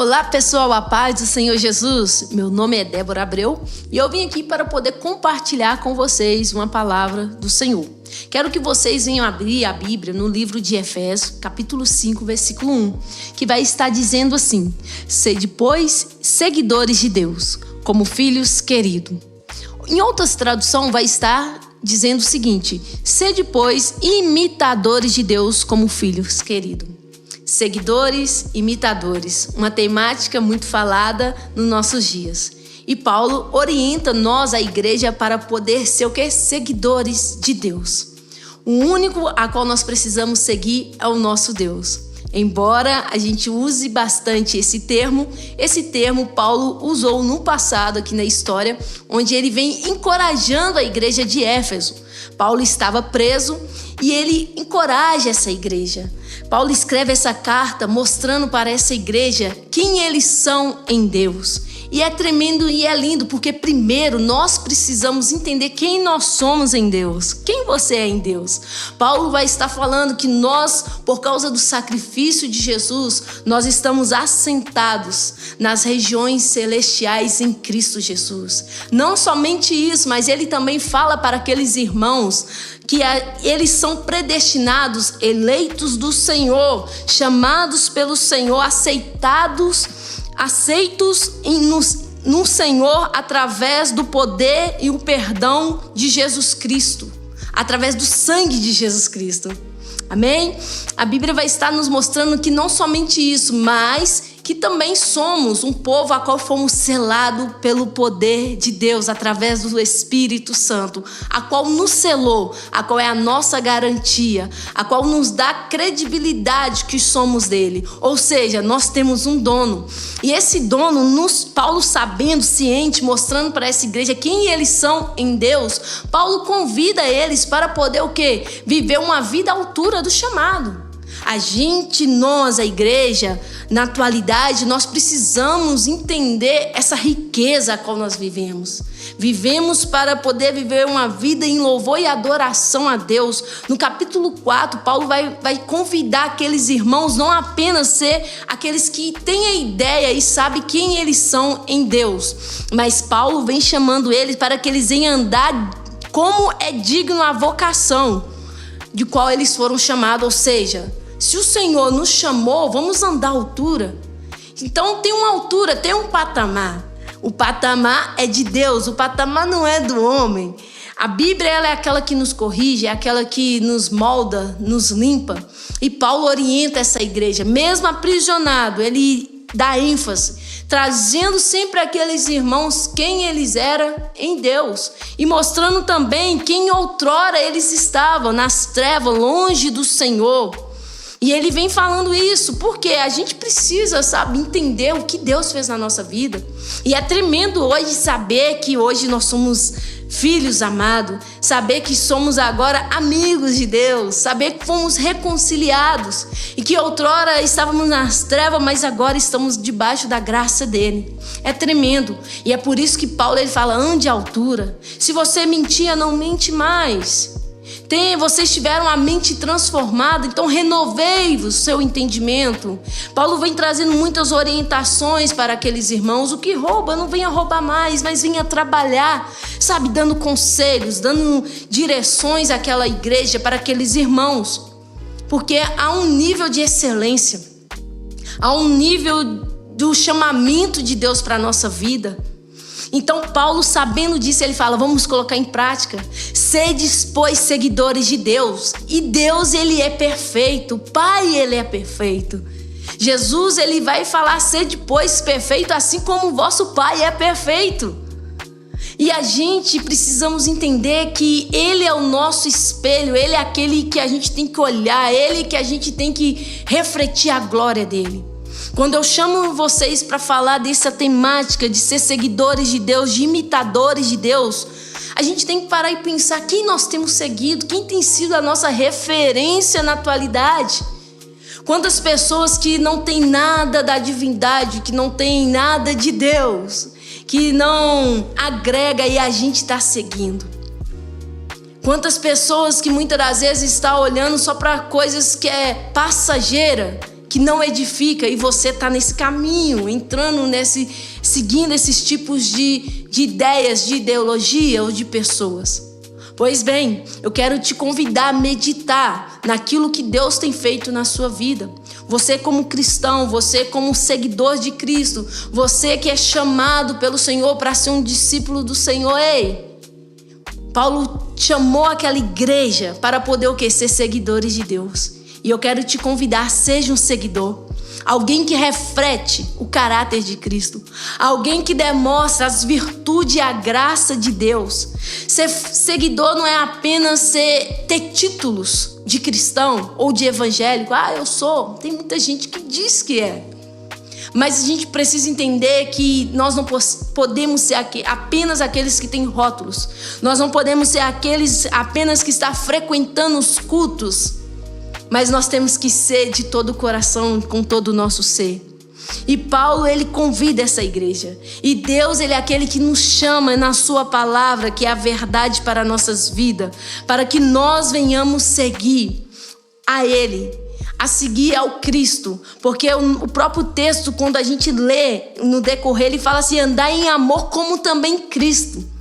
Olá pessoal, a paz do Senhor Jesus. Meu nome é Débora Abreu e eu vim aqui para poder compartilhar com vocês uma palavra do Senhor. Quero que vocês venham abrir a Bíblia no livro de Efésios, capítulo 5, versículo 1, que vai estar dizendo assim: sede, pois, seguidores de Deus, como filhos queridos. Em outras traduções vai estar dizendo o seguinte: sede, pois, imitadores de Deus como filhos queridos. Seguidores, imitadores, uma temática muito falada nos nossos dias. E Paulo orienta nós, a igreja, para poder ser o quê? Seguidores de Deus. O único a qual nós precisamos seguir é o nosso Deus. Embora a gente use bastante esse termo Paulo usou no passado aqui na história, onde ele vem encorajando a igreja de Éfeso. Paulo estava preso e ele encoraja essa igreja. Paulo escreve essa carta mostrando para essa igreja quem eles são em Deus. E é tremendo e é lindo, porque primeiro nós precisamos entender quem nós somos em Deus. Quem você é em Deus? Paulo vai estar falando que nós, por causa do sacrifício de Jesus, nós estamos assentados nas regiões celestiais em Cristo Jesus. Não somente isso, mas ele também fala para aqueles irmãos que eles são predestinados, eleitos do Senhor, chamados pelo Senhor, aceitos no Senhor através do poder e o perdão de Jesus Cristo, através do sangue de Jesus Cristo. Amém? A Bíblia vai estar nos mostrando que não somente isso, mas que também somos um povo a qual fomos selados pelo poder de Deus, através do Espírito Santo, a qual nos selou, a qual é a nossa garantia, a qual nos dá credibilidade que somos dele. Ou seja, nós temos um dono. E esse dono, Paulo sabendo, ciente, mostrando para essa igreja quem eles são em Deus, Paulo convida eles para poder o quê? Viver uma vida à altura do chamado. Nós, a igreja, na atualidade, nós precisamos entender essa riqueza a qual nós vivemos. Vivemos para poder viver uma vida em louvor e adoração a Deus. No capítulo 4, Paulo vai convidar aqueles irmãos não apenas ser aqueles que têm a ideia e sabem quem eles são em Deus, mas Paulo vem chamando eles para que eles venham andar como é digno a vocação de qual eles foram chamados, ou seja, se o Senhor nos chamou, vamos andar à altura. Então tem uma altura, tem um patamar. O patamar é de Deus, o patamar não é do homem. A Bíblia ela é aquela que nos corrige, é aquela que nos molda, nos limpa. E Paulo orienta essa igreja, mesmo aprisionado, ele dá ênfase, trazendo sempre aqueles irmãos quem eles eram em Deus. E mostrando também quem outrora eles estavam nas trevas, longe do Senhor. E ele vem falando isso porque a gente precisa, entender o que Deus fez na nossa vida. E é tremendo hoje saber que hoje nós somos filhos amados, saber que somos agora amigos de Deus, saber que fomos reconciliados e que outrora estávamos nas trevas, mas agora estamos debaixo da graça dele. É tremendo. E é por isso que Paulo ele fala: ande à altura. Se você mentia, não mente mais. Vocês tiveram a mente transformada, então renovei o seu entendimento. Paulo vem trazendo muitas orientações para aqueles irmãos. O que rouba, não venha roubar mais, mas venha trabalhar, dando conselhos, dando direções àquela igreja, para aqueles irmãos. Porque há um nível de excelência, há um nível do chamamento de Deus para a nossa vida. Então Paulo, sabendo disso, ele fala: vamos colocar em prática. Sedes, pois, seguidores de Deus. E Deus, ele é perfeito. O Pai, ele é perfeito. Jesus, ele vai falar: sede, pois, perfeito, assim como o vosso Pai é perfeito. E a gente precisamos entender que ele é o nosso espelho, ele é aquele que a gente tem que olhar, ele que a gente tem que refletir a glória dele. Quando eu chamo vocês para falar dessa temática de ser seguidores de Deus, de imitadores de Deus, a gente tem que parar e pensar quem nós temos seguido, quem tem sido a nossa referência na atualidade. Quantas pessoas que não têm nada da divindade, que não têm nada de Deus, que não agrega e a gente está seguindo. Quantas pessoas que muitas das vezes estão olhando só para coisas que é passageira que não edifica e você está nesse caminho, seguindo esses tipos de ideias, de ideologia ou de pessoas. Pois bem, eu quero te convidar a meditar naquilo que Deus tem feito na sua vida. Você como cristão, você como seguidor de Cristo, você que é chamado pelo Senhor para ser um discípulo do Senhor. Ei, Paulo chamou aquela igreja para poder o quê? Ser seguidores de Deus. E eu quero te convidar, seja um seguidor. Alguém que reflete o caráter de Cristo. Alguém que demonstra as virtudes e a graça de Deus. Ser seguidor não é apenas ter títulos de cristão ou de evangélico. Eu sou. Tem muita gente que diz que é. Mas a gente precisa entender que nós não podemos ser apenas aqueles que têm rótulos. Nós não podemos ser aqueles apenas que estão frequentando os cultos. Mas nós temos que ser de todo o coração, com todo o nosso ser. E Paulo, ele convida essa igreja. E Deus, ele é aquele que nos chama na sua palavra, que é a verdade para nossas vidas, para que nós venhamos seguir a ele, a seguir ao Cristo. Porque o próprio texto, quando a gente lê no decorrer, ele fala assim: andar em amor como também Cristo.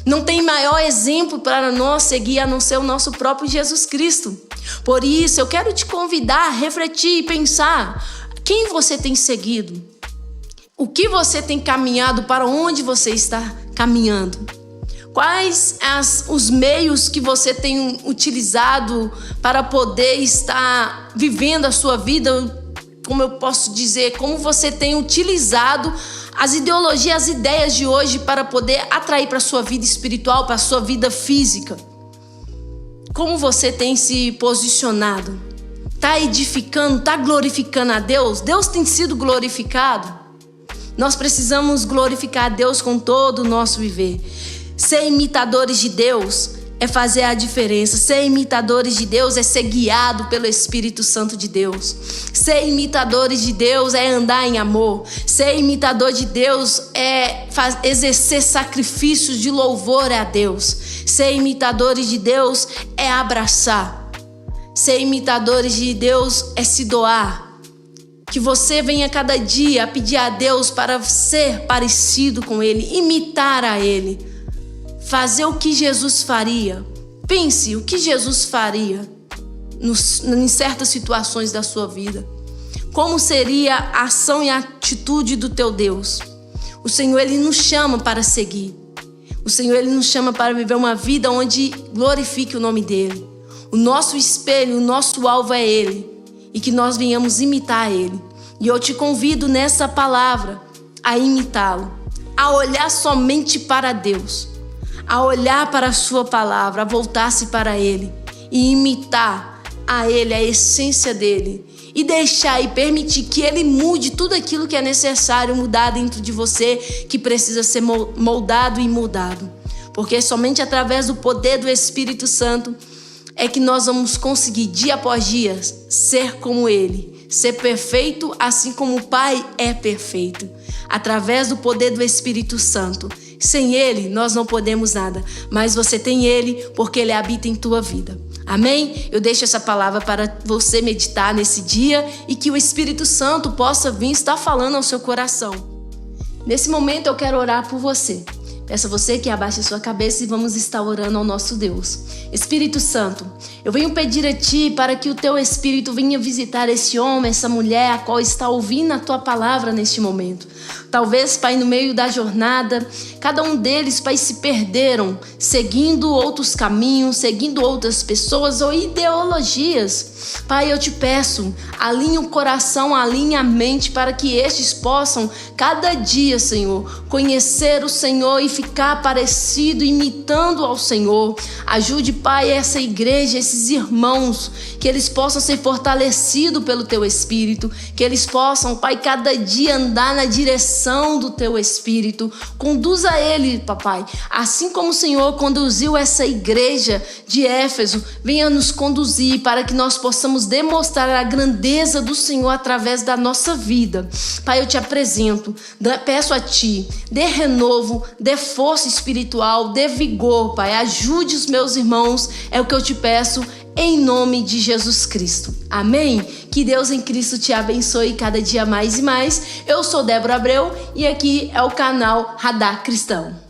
Não tem maior exemplo para nós seguir a não ser o nosso próprio Jesus Cristo. Por isso, eu quero te convidar a refletir e pensar: quem você tem seguido? O que você tem caminhado? Para onde você está caminhando? Quais os meios que você tem utilizado para poder estar vivendo a sua vida? Como eu posso dizer, como você tem utilizado as ideologias, as ideias de hoje para poder atrair para a sua vida espiritual, para a sua vida física? Como você tem se posicionado? Está edificando, está glorificando a Deus? Deus tem sido glorificado? Nós precisamos glorificar a Deus com todo o nosso viver. Ser imitadores de Deus é fazer a diferença. Ser imitadores de Deus é ser guiado pelo Espírito Santo de Deus. Ser imitadores de Deus é andar em amor. Ser imitador de Deus é exercer sacrifícios de louvor a Deus. Ser imitadores de Deus é abraçar. Ser imitadores de Deus é se doar. Que você venha cada dia a pedir a Deus para ser parecido com Ele, imitar a Ele. Fazer o que Jesus faria. Pense o que Jesus faria em certas situações da sua vida. Como seria a ação e a atitude do teu Deus? O Senhor, Ele nos chama para seguir. O Senhor, Ele nos chama para viver uma vida onde glorifique o nome dEle. O nosso espelho, o nosso alvo é Ele. E que nós venhamos imitar Ele. E eu te convido nessa palavra a imitá-lo. A olhar somente para Deus. A olhar para a sua palavra, a voltar-se para Ele e imitar a Ele, a essência dEle, e deixar e permitir que Ele mude tudo aquilo que é necessário mudar dentro de você, que precisa ser moldado e mudado. Porque somente através do poder do Espírito Santo é que nós vamos conseguir, dia após dia, ser como Ele, ser perfeito assim como o Pai é perfeito, através do poder do Espírito Santo. Sem Ele, nós não podemos nada, mas você tem Ele porque Ele habita em tua vida. Amém? Eu deixo essa palavra para você meditar nesse dia e que o Espírito Santo possa vir estar falando ao seu coração. Nesse momento eu quero orar por você. Peço a você que abaixe a sua cabeça e vamos estar orando ao nosso Deus. Espírito Santo, eu venho pedir a Ti para que o Teu Espírito venha visitar esse homem, essa mulher, a qual está ouvindo a Tua palavra neste momento. Talvez, Pai, no meio da jornada, cada um deles, Pai, se perderam, seguindo outros caminhos, seguindo outras pessoas ou ideologias. Pai, eu te peço, alinhe o coração, alinhe a mente para que estes possam, cada dia, Senhor, conhecer o Senhor e ficar parecido, imitando ao Senhor. Ajude, Pai, essa igreja, esses irmãos, que eles possam ser fortalecidos pelo Teu Espírito, que eles possam, Pai, cada dia andar na direção do Teu Espírito. Conduza ele, Papai, assim como o Senhor conduziu essa igreja de Éfeso, venha nos conduzir para que nós possamos demonstrar a grandeza do Senhor através da nossa vida. Pai, eu te apresento, peço a Ti, dê renovo, dê força espiritual, dê vigor, Pai, ajude os meus irmãos, é o que eu te peço, em nome de Jesus Cristo. Amém? Que Deus em Cristo te abençoe cada dia mais e mais. Eu sou Débora Abreu e aqui é o canal Radar Cristão.